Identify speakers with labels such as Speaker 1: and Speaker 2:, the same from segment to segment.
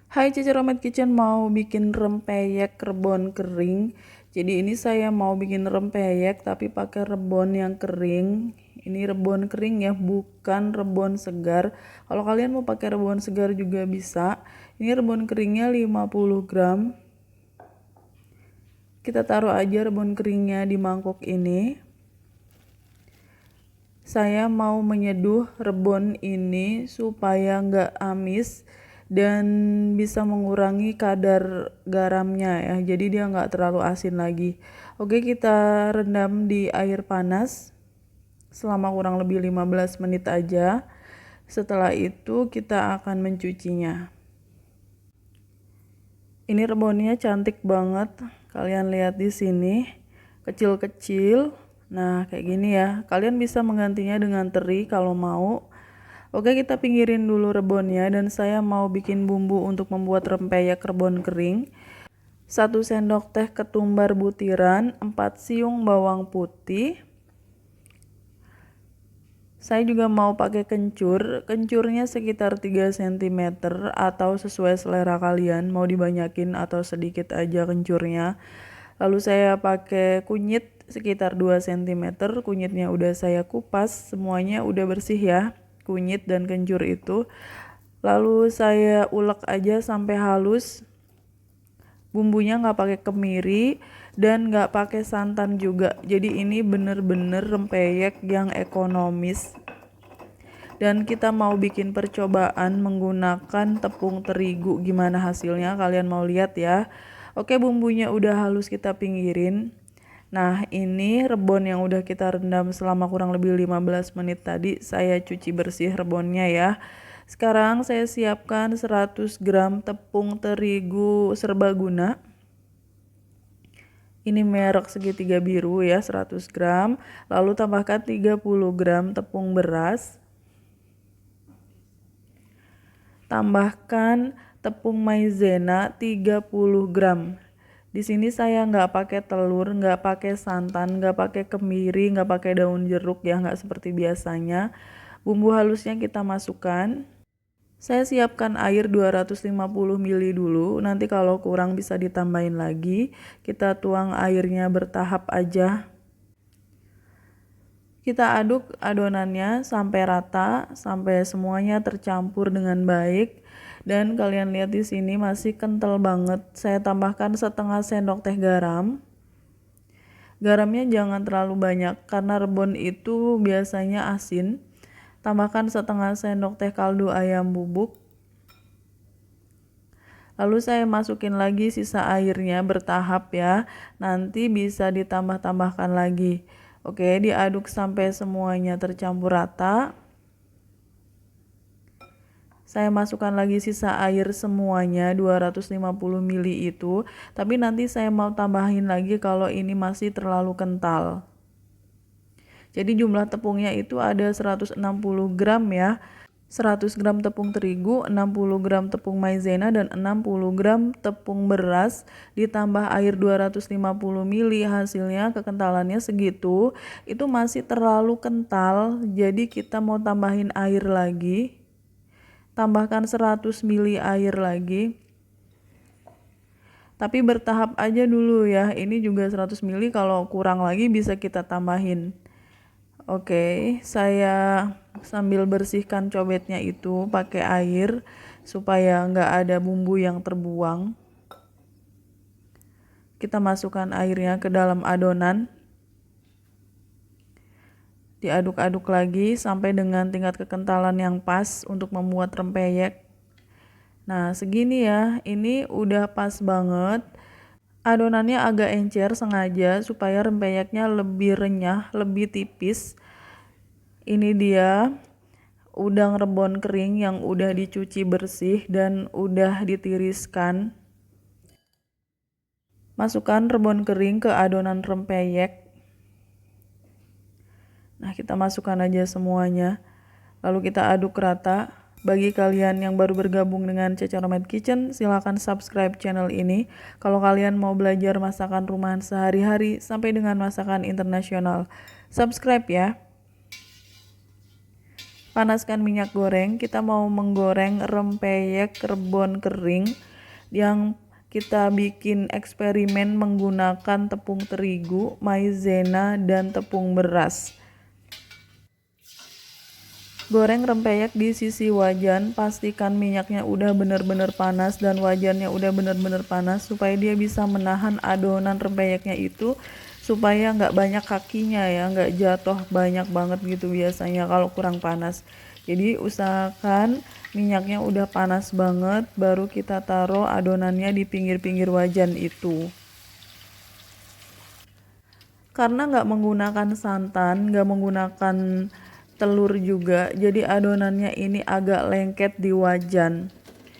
Speaker 1: Hai Cici Romet Kitchen, mau bikin rempeyek rebon kering. Jadi ini saya mau bikin rempeyek tapi pakai rebon yang kering. Ini rebon kering ya, bukan rebon segar. Kalau kalian mau pakai rebon segar juga bisa. Ini rebon keringnya 50 gram. Kita taruh aja rebon keringnya di mangkok ini. Saya mau menyeduh rebon ini supaya nggak amis dan bisa mengurangi kadar garamnya ya, jadi dia nggak terlalu asin lagi. Oke, kita rendam di air panas selama kurang lebih 15 menit aja. Setelah itu kita akan mencucinya. Ini rebonnya cantik banget, kalian lihat di sini, kecil-kecil. Nah kayak gini ya, kalian bisa menggantinya dengan teri kalau mau. Oke, kita pinggirin dulu rebonnya dan saya mau bikin bumbu untuk membuat rempeyek rebon kering. 1 sendok teh ketumbar butiran, 4 siung bawang putih. Saya juga mau pakai kencur, kencurnya sekitar 3 cm atau sesuai selera kalian, mau dibanyakin atau sedikit aja kencurnya. Lalu saya pakai kunyit sekitar 2 cm, kunyitnya udah saya kupas, semuanya udah bersih ya, kunyit dan kencur itu. Lalu saya ulek aja sampai halus. Bumbunya nggak pakai kemiri dan nggak pakai santan juga, jadi ini bener-bener rempeyek yang ekonomis. Dan kita mau bikin percobaan menggunakan tepung terigu, gimana hasilnya kalian mau lihat ya. Oke, bumbunya udah halus, kita pinggirin. Nah ini rebon yang udah kita rendam selama kurang lebih 15 menit tadi, saya cuci bersih rebonnya ya. Sekarang saya siapkan 100 gram tepung terigu serbaguna. Ini merek segitiga biru ya, 100 gram. Lalu tambahkan 30 gram tepung beras. Tambahkan tepung maizena 30 gram. Di sini saya nggak pakai telur, nggak pakai santan, nggak pakai kemiri, nggak pakai daun jeruk ya, nggak seperti biasanya. Bumbu halusnya kita masukkan. Saya siapkan air 250 ml dulu, nanti kalau kurang bisa ditambahin lagi. Kita tuang airnya bertahap aja. Kita aduk adonannya sampai rata, sampai semuanya tercampur dengan baik. Dan kalian lihat di sini masih kental banget. Saya tambahkan setengah sendok teh garam. Garamnya jangan terlalu banyak karena rebon itu biasanya asin. Tambahkan setengah sendok teh kaldu ayam bubuk. Lalu saya masukin lagi sisa airnya bertahap ya. Nanti bisa ditambah-tambahkan lagi. Oke, diaduk sampai semuanya tercampur rata. Saya masukkan lagi sisa air semuanya 250 ml itu. Tapi nanti saya mau tambahin lagi kalau ini masih terlalu kental. Jadi jumlah tepungnya itu ada 160 gram ya. 100 gram tepung terigu, 60 gram tepung maizena, dan 60 gram tepung beras, ditambah air 250 ml, hasilnya kekentalannya segitu. Itu masih terlalu kental, jadi kita mau tambahin air lagi. Tambahkan 100 ml air lagi. Tapi bertahap aja dulu ya, ini juga 100 ml, kalau kurang lagi bisa kita tambahin. Oke, saya sambil bersihkan cobeknya itu pakai air supaya nggak ada bumbu yang terbuang. Kita masukkan airnya ke dalam adonan. Diaduk-aduk lagi sampai dengan tingkat kekentalan yang pas untuk membuat rempeyek. Nah, segini ya, ini udah pas banget. Adonannya agak encer sengaja supaya rempeyeknya lebih renyah, lebih tipis. Ini dia udang rebon kering yang udah dicuci bersih dan udah ditiriskan. Masukkan rebon kering ke adonan rempeyek. Nah, kita masukkan aja semuanya. Lalu kita aduk rata. Bagi kalian yang baru bergabung dengan Cici Romet Kitchen, silahkan subscribe channel ini. Kalau kalian mau belajar masakan rumahan sehari-hari sampai dengan masakan internasional, subscribe ya. Panaskan minyak goreng, kita mau menggoreng rempeyek rebon kering yang kita bikin eksperimen menggunakan tepung terigu, maizena, dan tepung beras. Goreng rempeyek di sisi wajan, pastikan minyaknya udah bener-bener panas dan wajannya udah bener-bener panas supaya dia bisa menahan adonan rempeyeknya itu, supaya nggak banyak kakinya ya, nggak jatuh banyak banget gitu biasanya kalau kurang panas. Jadi usahakan minyaknya udah panas banget, baru kita taruh adonannya di pinggir-pinggir wajan itu. Karena nggak menggunakan santan, nggak menggunakan telur juga, jadi adonannya ini agak lengket di wajan.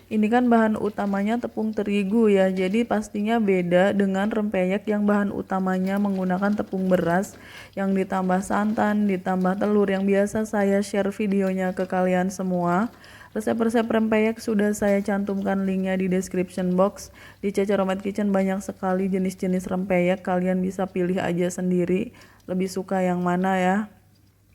Speaker 1: Ini kan bahan utamanya tepung terigu ya, jadi pastinya beda dengan rempeyek yang bahan utamanya menggunakan tepung beras yang ditambah santan, ditambah telur yang biasa saya share videonya ke kalian semua. Resep-resep rempeyek sudah saya cantumkan linknya di description box. Di Cecer Homemade Kitchen banyak sekali jenis-jenis rempeyek, kalian bisa pilih aja sendiri lebih suka yang mana ya.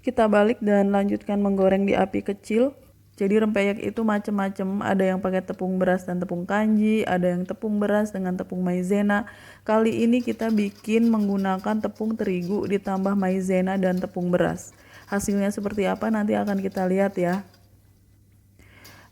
Speaker 1: Kita balik dan lanjutkan menggoreng di api kecil. Jadi rempeyek itu macam-macam, ada yang pakai tepung beras dan tepung kanji, ada yang tepung beras dengan tepung maizena. Kali ini kita bikin menggunakan tepung terigu ditambah maizena dan tepung beras. Hasilnya seperti apa nanti akan kita lihat ya.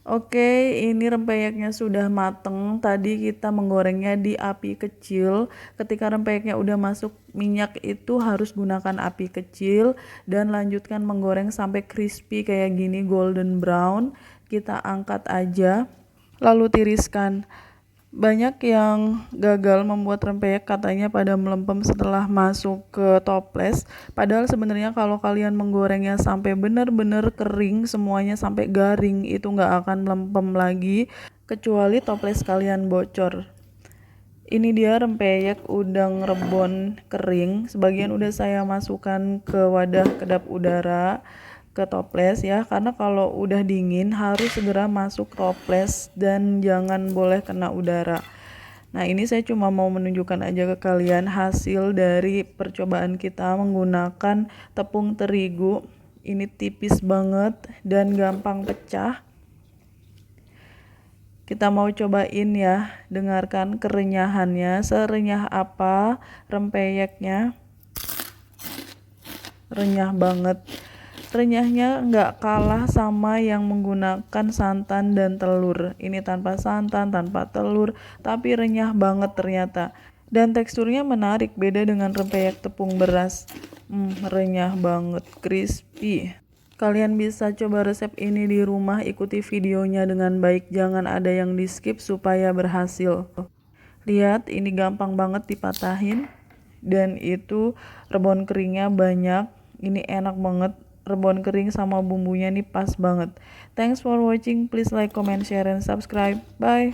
Speaker 1: Oke, ini rempeyeknya sudah mateng. Tadi kita menggorengnya di api kecil. Ketika rempeyeknya udah masuk minyak itu harus gunakan api kecil dan lanjutkan menggoreng sampai crispy kayak gini, golden brown. Kita angkat aja, lalu tiriskan. Banyak yang gagal membuat rempeyek, katanya pada melempem setelah masuk ke toples. Padahal sebenarnya kalau kalian menggorengnya sampai benar-benar kering semuanya sampai garing, itu nggak akan melempem lagi kecuali toples kalian bocor. Ini dia rempeyek udang rebon kering. Sebagian udah saya masukkan ke wadah kedap udara, ke toples ya, karena kalau udah dingin harus segera masuk toples dan jangan boleh kena udara. Nah, ini saya cuma mau menunjukkan aja ke kalian hasil dari percobaan kita menggunakan tepung terigu. Ini tipis banget dan gampang pecah. Kita mau cobain ya, dengarkan kerenyahannya, serenyah apa rempeyeknya. Renyah banget. Renyahnya nggak kalah sama yang menggunakan santan dan telur. Ini tanpa santan, tanpa telur, tapi renyah banget ternyata. Dan teksturnya menarik, beda dengan rempeyek tepung beras. Renyah banget, crispy. Kalian bisa coba resep ini di rumah, ikuti videonya dengan baik, jangan ada yang di skip supaya berhasil. Lihat, ini gampang banget dipatahin. Dan itu rebon keringnya banyak, ini enak banget. Rebon kering sama bumbunya nih pas banget. Thanks for watching, please like, comment, share, and subscribe. Bye.